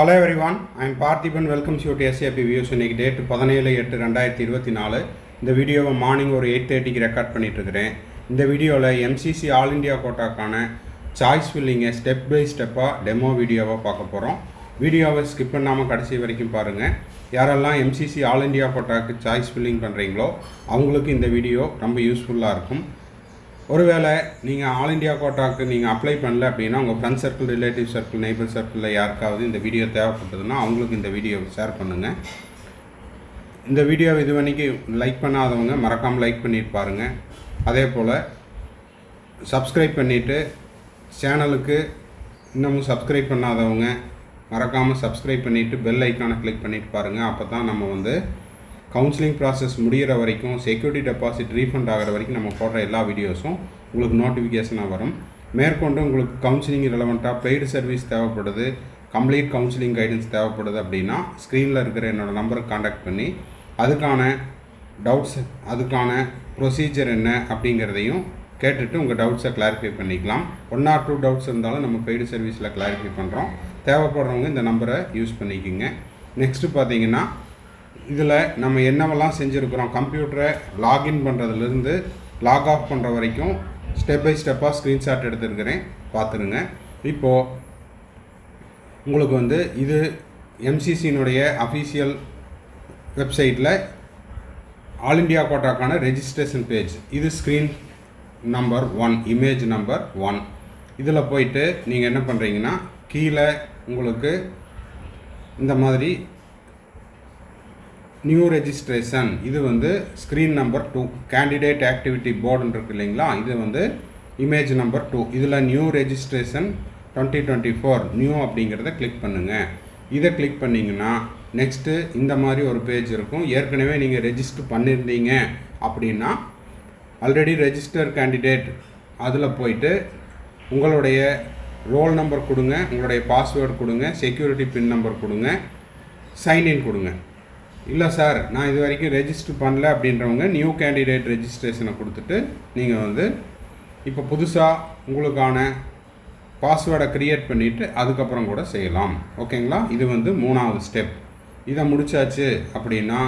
Hello everyone, I am Parthiban. Welcomes you to SAP Views. இன்னைக்கு date 17/8/2024. இந்த வீடியோவை morning ஒரு 8:30க்கு ரெக்கார்ட் பண்ணிட்டு இருக்கிறேன். இந்த வீடியோவில் MCC ஆல் இண்டியா கோட்டாக்கான சாய்ஸ் ஃபில்லிங்கை ஸ்டெப் பை ஸ்டெப்பாக டெமோ வீடியோவாக பார்க்க போகிறோம். வீடியோவை ஸ்கிப் பண்ணாமல் கடைசி வரைக்கும் பாருங்கள். யாரெல்லாம் MCC ஆல் இண்டியா கோட்டாக்கு சாய்ஸ் ஃபில்லிங் பண்ணுறீங்களோ அவங்களுக்கு இந்த வீடியோ ரொம்ப யூஸ்ஃபுல்லாக இருக்கும். ஒருவேளை நீங்கள் ஆல் இண்டியா கோட்டாக்கு நீங்கள் அப்ளை பண்ணல அப்படின்னா உங்கள் friend circle, relative circle, neighbour சர்க்கிளில் யாருக்காவது இந்த வீடியோ தேவைப்பட்டதுன்னா அவங்களுக்கு இந்த வீடியோவை ஷேர் பண்ணுங்கள். இந்த வீடியோவை இது வரைக்கும் லைக் பண்ணாதவங்க மறக்காமல் லைக் பண்ணிட்டு பாருங்கள். அதே போல் சப்ஸ்கிரைப் பண்ணிவிட்டு சேனலுக்கு இன்னமும் சப்ஸ்கிரைப் பண்ணாதவங்க மறக்காமல் சப்ஸ்கிரைப் பண்ணிவிட்டு பெல் ஐக்கானை கிளிக் பண்ணிவிட்டு பாருங்கள். அப்போ தான் நம்ம கவுன்சிலிங் ப்ராசஸ் முடிகிற வரைக்கும், செக்யூரிட்டி டெபாசிட் ரீஃபண்ட் ஆகிற வரைக்கும் நம்ம போடுற எல்லா வீடியோஸும் உங்களுக்கு நோட்டிஃபிகேஷனாக வரும். மேற்கொண்டு உங்களுக்கு கவுன்சிலிங் ரெலவெண்ட்டாக பெய்டு சர்வீஸ் தேவைப்படுது, கம்ப்ளீட் கவுன்சிலிங் கைடன்ஸ் தேவைப்படுது அப்படின்னா ஸ்க்ரீனில் இருக்கிற என்னோடய நம்பருக்கு காண்டாக்ட் பண்ணி அதுக்கான டவுட்ஸ், அதுக்கான ப்ரொசீஜர் என்ன அப்படிங்கிறதையும் கேட்டுட்டு உங்கள் டவுட்ஸை கிளாரிஃபை பண்ணிக்கலாம். 1 or 2 டவுட்ஸ் இருந்தாலும் நம்ம பெய்டு சர்வீஸில் கிளாரிஃபை பண்ணுறோம். தேவைப்படுறவங்க இந்த நம்பரை யூஸ் பண்ணிக்கோங்க. நெக்ஸ்ட்டு பார்த்தீங்கன்னா இதில் நம்ம என்னவெல்லாம் செஞ்சுருக்கிறோம், கம்ப்யூட்டரை லாகின் பண்ணுறதுலேருந்து லாக் ஆஃப் பண்ணுற வரைக்கும் ஸ்டெப் பை ஸ்டெப்பாக ஸ்க்ரீன்ஷாட் எடுத்துருக்கிறேன், பார்த்துருங்க. இப்போது உங்களுக்கு இது MCCனுடைய அஃபீஷியல் வெப்சைட்டில் ஆல் இண்டியா கோட்டாக்கான ரெஜிஸ்ட்ரேஷன் பேஜ். இது ஸ்க்ரீன் நம்பர் 1, இமேஜ் நம்பர் 1. இதில் போயிட்டு நீங்கள் என்ன பண்ணுறீங்கன்னா கீழே உங்களுக்கு இந்த மாதிரி நியூ ரெஜிஸ்ட்ரேஷன், இது ஸ்க்ரீன் நம்பர் 2, கேண்டிடேட் ஆக்டிவிட்டி போர்டுன்னு இருக்கு இல்லைங்களா, இது இமேஜ் நம்பர் 2. இதில் நியூ ரெஜிஸ்ட்ரேஷன் 2024 நியூ அப்படிங்கிறத கிளிக் பண்ணுங்கள். இதை கிளிக் பண்ணிங்கன்னா நெக்ஸ்ட்டு இந்த மாதிரி ஒரு பேஜ் இருக்கும். ஏற்கனவே நீங்கள் ரெஜிஸ்டர் பண்ணியிருந்தீங்க அப்படின்னா ஆல்ரெடி ரெஜிஸ்டர் கேண்டிடேட் அதில் போயிட்டு உங்களுடைய ரோல் நம்பர் கொடுங்க, உங்களுடைய பாஸ்வேர்டு கொடுங்க, செக்யூரிட்டி பின் நம்பர் கொடுங்க, சைன்இன் கொடுங்க. இல்லை சார் நான் இது வரைக்கும் ரெஜிஸ்டர் பண்ணல அப்படின்றவங்க நியூ கேண்டிடேட் ரெஜிஸ்ட்ரேஷனை கொடுத்துட்டு நீங்கள் இப்போ புதுசாக உங்களுக்கான பாஸ்வேர்டை க்ரியேட் பண்ணிவிட்டு அதுக்கப்புறம் கூட செய்யலாம். ஓகேங்களா? இது 3வது ஸ்டெப். இதை முடித்தாச்சு அப்படின்னா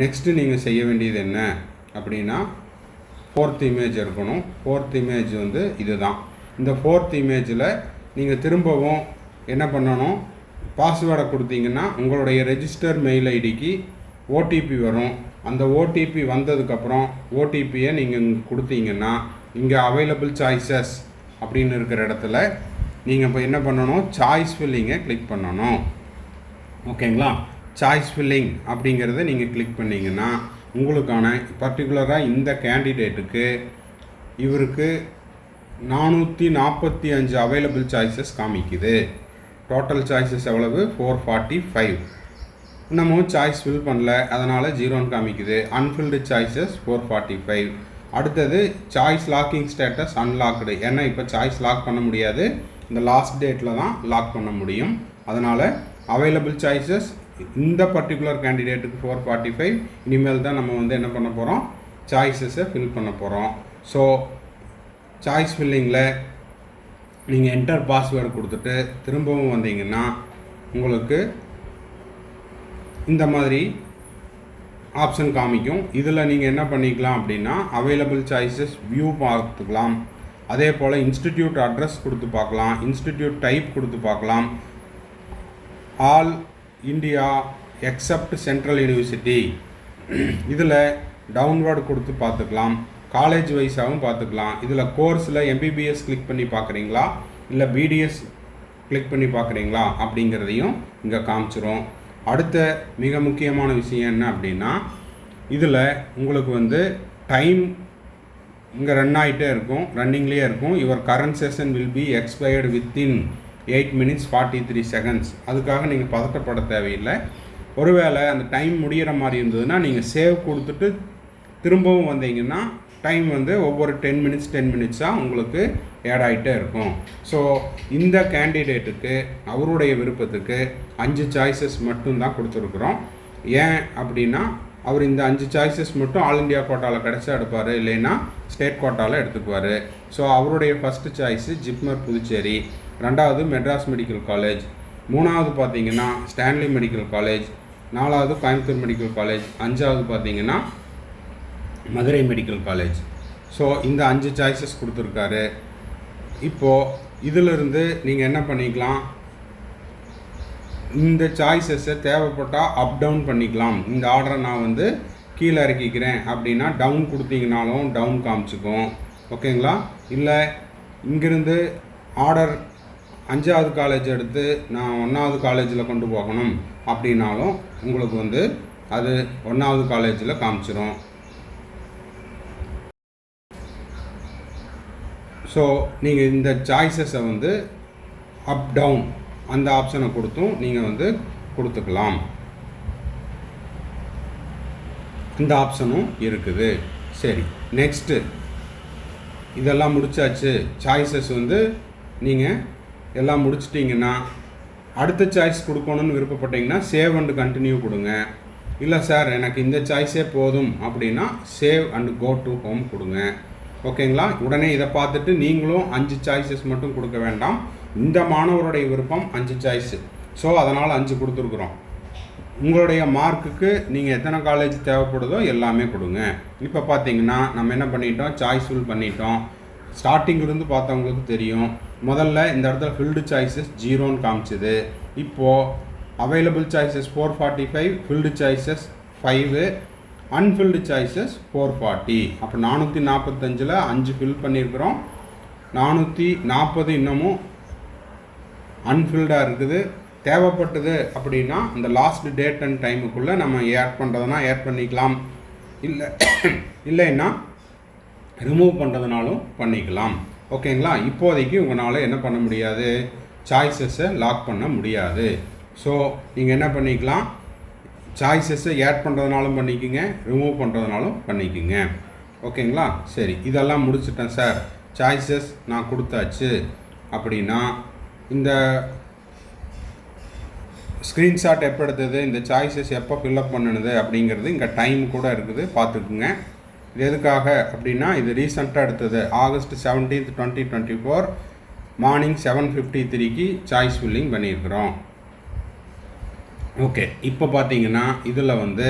நெக்ஸ்ட்டு நீங்கள் செய்ய வேண்டியது என்ன அப்படின்னா 4th இமேஜ் இருக்கணும். 4th இமேஜ் இதுதான். இந்த 4th இமேஜில் நீங்கள் திரும்பவும் என்ன பண்ணணும், பாஸ்வேர்டை கொடுத்தீங்கன்னா உங்களுடைய ரெஜிஸ்டர் மெயில் ஐடிக்கு OTP வரும். அந்த OTP வந்ததுக்கப்புறம் OTPயை நீங்கள் கொடுத்தீங்கன்னா இங்கே அவைலபிள் சாய்ஸஸ் அப்படின்னு இருக்கிற இடத்துல நீங்கள் இப்போ என்ன பண்ணணும், சாய்ஸ் ஃபில்லிங்கை கிளிக் பண்ணணும். ஓகேங்களா? சாய்ஸ் ஃபில்லிங் அப்படிங்கிறத நீங்கள் கிளிக் பண்ணிங்கன்னா உங்களுக்கான பர்டிகுலராக இந்த கேண்டிடேட்டுக்கு இவருக்கு 445 அவைலபிள் சாய்ஸஸ் காமிக்குது. டோட்டல் சாய்ஸஸ் எவ்வளவு? 445. நம்ம சாய்ஸ் ஃபில் பண்ணல, அதனால் 0ன்னு காமிக்குது. Unfilled choices 445. அடுத்தது சாய்ஸ் லாக்கிங் ஸ்டேட்டஸ் அன்லாக்டு. ஏன்னா இப்போ சாய்ஸ் லாக் பண்ண முடியாது, இந்த லாஸ்ட் டேட்டில் தான் லாக் பண்ண முடியும். அதனால் அவைலபிள் சாய்ஸஸ் இந்த பர்டிகுலர் கேண்டிடேட்டுக்கு 445. இனிமேல் தான் நம்ம என்ன பண்ண போகிறோம், சாய்ஸஸை ஃபில் பண்ண போகிறோம். ஸோ சாய்ஸ் ஃபில்லிங்கில் நீங்கள் என்டர் பாஸ்வேர்டு கொடுத்துட்டு திரும்பவும் வந்தீங்கன்னா உங்களுக்கு இந்த மாதிரி ஆப்ஷன் காமிக்கும். இதில் நீங்கள் என்ன பண்ணிக்கலாம் அப்படின்னா அவைலபிள் சாய்ஸஸ் வியூ பார்த்துக்கலாம். அதே போல் இன்ஸ்டிடியூட் அட்ரஸ் கொடுத்து பார்க்கலாம், இன்ஸ்டிடியூட் டைப் கொடுத்து பார்க்கலாம், all India accept central university இதில் டவுன்வர்டு கொடுத்து பார்த்துக்கலாம். காலேஜ் வைஸாகவும் பார்த்துக்கலாம். இதில் கோர்ஸில் MBBS கிளிக் பண்ணி பார்க்குறீங்களா இல்லை BDS கிளிக் பண்ணி பார்க்குறீங்களா அப்படிங்கிறதையும் இங்கே காமிச்சிரும். அடுத்த மிக முக்கியமான விஷயம் என்ன அப்படின்னா இதில் உங்களுக்கு டைம் இங்கே ரன் ஆகிட்டே இருக்கும், ரன்னிங்லேயே இருக்கும். Your current session will be expired within 8 minutes 43 seconds. அதுக்காக நீங்கள் பதட்டப்பட தேவையில்லை. ஒருவேளை அந்த டைம் முடிகிற மாதிரி இருந்ததுன்னா நீங்கள் சேவ் கொடுத்துட்டு திரும்பவும் வந்தீங்கன்னா டைம் ஒவ்வொரு 10 minutes உங்களுக்கு ஆட் ஆகிட்டே இருக்கும். ஸோ இந்த கேண்டிடேட்டுக்கு அவருடைய விருப்பத்துக்கு 5 சாய்ஸஸ் மட்டும்தான் கொடுத்துருக்குறோம். ஏன் அப்படின்னா அவர் இந்த 5 சாய்ஸஸ் மட்டும் ஆல் இண்டியா கோட்டாவில் கிடச்சா எடுப்பார், இல்லைன்னா ஸ்டேட் கோட்டாவில் எடுத்துக்குவார். ஸோ அவருடைய ஃபஸ்ட்டு சாய்ஸு ஜிப்மர் புதுச்சேரி, 2வது மெட்ராஸ் மெடிக்கல் காலேஜ், மூணாவது பார்த்தீங்கன்னா ஸ்டான்லி மெடிக்கல் காலேஜ், நாலாவது கோயம்புத்தூர் மெடிக்கல் காலேஜ், அஞ்சாவது பார்த்தீங்கன்னா மதுரை மெடிக்கல் காலேஜ். ஸோ இந்த 5 சாய்ஸஸ் கொடுத்துருக்காரு. இப்போது இதிலிருந்து நீங்கள் என்ன பண்ணிக்கலாம், இந்த சாய்ஸஸை தேவைப்பட்டால் அப் டவுன் பண்ணிக்கலாம். இந்த ஆர்டரை நான் வந்து கீழே இறக்கிக்கிறேன் அப்படின்னா டவுன் கொடுத்தீங்கனாலும் டவுன் காமிச்சிக்கும். ஓகேங்களா? இல்லை இங்கிருந்து ஆர்டர் 5வது காலேஜ் எடுத்து நான் 1வது காலேஜில் கொண்டு போகணும் அப்படின்னாலும் உங்களுக்கு வந்து அது 1வது காலேஜில் காமிச்சிடும். ஸோ நீங்கள் இந்த சாய்ஸஸை வந்து அப் டவுன் அந்த ஆப்ஷனை கொடுத்தும் நீங்கள் வந்து கொடுத்துக்கலாம். இந்த ஆப்ஷனும் இருக்குது. சரி, நெக்ஸ்ட்டு இதெல்லாம் முடிச்சாச்சு. சாய்ஸஸ் வந்து நீங்கள் எல்லாம் முடிச்சிட்டிங்கன்னா அடுத்த சாய்ஸ் கொடுக்கணும்னு விருப்பப்பட்டீங்கன்னா சேவ் அண்ட் கண்டினியூ கொடுங்க. இல்லை சார் எனக்கு இந்த சாய்ஸே போதும் அப்படின்னா save and go to home கொடுங்க. ஓகேங்களா? உடனே இதை பார்த்துட்டு நீங்களும் 5 சாய்ஸஸ் மட்டும் கொடுக்க வேண்டாம். இந்த மாணவருடைய விருப்பம் 5 சாய்ஸு. ஸோ அதனால் 5 கொடுத்துருக்குறோம். உங்களுடைய மார்க்குக்கு நீங்கள் எத்தனை காலேஜ் தேவைப்படுதோ எல்லாமே கொடுங்க. இப்போ பார்த்தீங்கன்னா நம்ம என்ன பண்ணிட்டோம், சாய்ஸ் ஃபில் பண்ணிட்டோம். ஸ்டார்டிங்கிலிருந்து பார்த்தவங்களுக்கு தெரியும். முதல்ல இந்த இடத்துல ஃபில்டு சாய்ஸஸ் 0ன்னு காமிச்சிது. இப்போது available choices 445, filled choices 5, unfilled choices 440. அப்போ 445ல் 5 ஃபில் பண்ணியிருக்கிறோம். 440 இன்னமும் அன்ஃபில்டாக இருக்குது. தேவைப்பட்டது அப்படின்னா இந்த லாஸ்ட் டேட் அண்ட் டைமுக்குள்ளே நம்ம ஆட் பண்ணுறதுனா ஆட் பண்ணிக்கலாம். இல்லைன்னா ரிமூவ் பண்ணுறதுனாலும் பண்ணிக்கலாம். ஓகேங்களா? இப்போதைக்கு உங்களால் என்ன பண்ண முடியாது, சாய்ஸஸை லாக் பண்ண முடியாது. ஸோ நீங்கள் என்ன பண்ணிக்கலாம், சாய்ஸஸை ஆட் பண்ணுறதுனாலும் பண்ணிக்கோங்க, ரிமூவ் பண்ணுறதுனாலும் பண்ணிக்கோங்க. ஓகேங்களா? சரி, இதெல்லாம் முடிச்சுட்டேன் சார், சாய்ஸஸ் நான் கொடுத்தாச்சு அப்படின்னா இந்த ஸ்க்ரீன்ஷாட் எப்போ எடுத்தது, இந்த சாய்ஸஸ் எப்போ ஃபில்அப் பண்ணுனது அப்படிங்கிறது இங்கே டைம் கூட இருக்குது, பார்த்துக்குங்க. இது எதுக்காக அப்படின்னா இது ரீசெண்டாக எடுத்தது August 17, 2024 மார்னிங் 7:53க்கு சாய்ஸ் ஃபில்லிங் பண்ணியிருக்கிறோம். ஓகே, இப்போ பார்த்தீங்கன்னா இதில் வந்து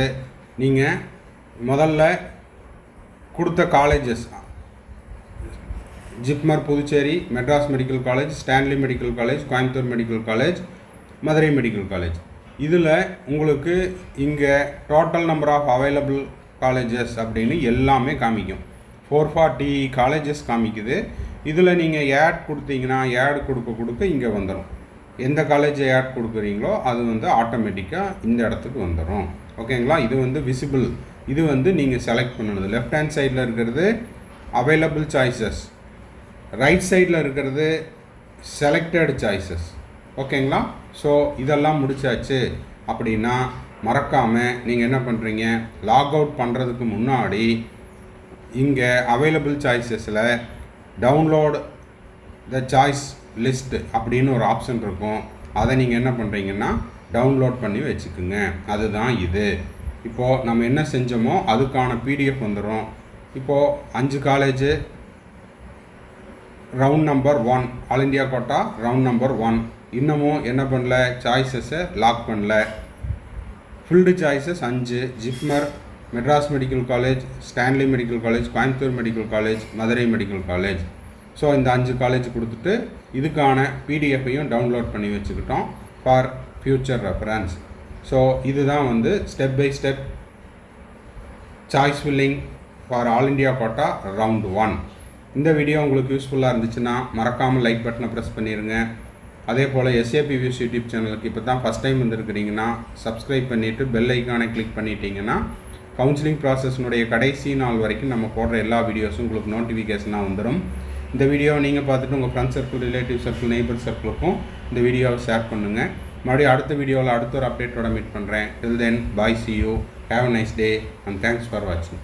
நீங்கள் முதல்ல கொடுத்த colleges JIPMER Puducherry, Madras medical college, Stanley medical college, Coimbatore medical college, Madurai medical college. இதில் உங்களுக்கு இங்கே total number of available colleges அப்படின்னு எல்லாமே காமிக்கும். 440 காலேஜஸ் காமிக்குது. இதில் நீங்கள் ஆட் கொடுத்தீங்கன்னா ஆட் கொடுக்க இங்கே வந்துடும். எந்த காலேஜை ஆட் கொடுக்குறீங்களோ அது வந்து ஆட்டோமேட்டிக்காக இந்த இடத்துக்கு வந்துடும். ஓகேங்களா? இது வந்து விசிபிள். இது வந்து நீங்கள் செலக்ட் பண்ணணுது. லெஃப்ட் ஹேண்ட் சைடில் இருக்கிறது அவைலபிள் சாய்ஸஸ், ரைட் சைடில் இருக்கிறது செலக்டட் சாய்ஸஸ். ஓகேங்களா? ஸோ இதெல்லாம் முடிச்சாச்சு அப்படின்னா மறக்காமல் நீங்கள் என்ன பண்ணுறீங்க, லாக் அவுட் பண்ணுறதுக்கு முன்னாடி இங்கே அவைலபிள் சாய்ஸஸில் டவுன்லோட் த சாய்ஸ் லிஸ்ட் அப்படின்னு ஒரு ஆப்ஷன் இருக்கும். அதை நீங்கள் என்ன பண்ணுறீங்கன்னா டவுன்லோட் பண்ணி வச்சுக்குங்க. அதுதான் இது. இப்போது நம்ம என்ன செஞ்சோமோ அதுக்கான பிடிஎஃப் வந்துடும். இப்போது 5 college round number 1 all India quota round number 1 இன்னமும் என்ன பண்ணல, சாய்ஸஸை லாக் பண்ணல. Filled choices 5 JIPMER, Madras medical college, Stanley medical college, Coimbatore medical college, Madurai medical college. So இந்த 5 காலேஜ் கொடுத்துட்டு இதுக்கான பிடிஎஃப்பையும் டவுன்லோட் பண்ணி வச்சுக்கிட்டோம் ஃபார் ஃப்யூச்சர் ரெஃபரன்ஸ். ஸோ இதுதான் வந்து step by step choice filling for all India quota round 1. இந்த வீடியோ உங்களுக்கு யூஸ்ஃபுல்லாக இருந்துச்சுன்னா மறக்காமல் லைக் பட்டனை ப்ரெஸ் பண்ணிடுங்க. அதே போல் எஸ்ஏபி வியூஸ் யூடியூப் சேனலுக்கு இப்போ தான் ஃபஸ்ட் டைம் வந்துருக்கிறீங்கன்னா சப்ஸ்கிரைப் பண்ணிவிட்டு பெல் ஐக்கானை கிளிக் பண்ணிட்டீங்கன்னா கவுன்சிலிங் ப்ராசஸ்னுடைய கடைசி நாள் வரைக்கும் நம்ம போடுற எல்லா வீடியோஸும் உங்களுக்கு நோட்டிஃபிகேஷனாக வந்துடும். இந்த வீடியோவை நீங்கள் பார்த்துட்டு உங்கள் friends circle, relative circle, neighbour சர்க்கிளுக்கும் இந்த வீடியோவை ஷேர் பண்ணுங்கள். மறுபடியும் அடுத்த வீடியோவில் அடுத்த ஒரு அப்டேட்டோட மீட் பண்ணுறேன். டில் தென், பாய், see you, have a nice day and thanks for watching.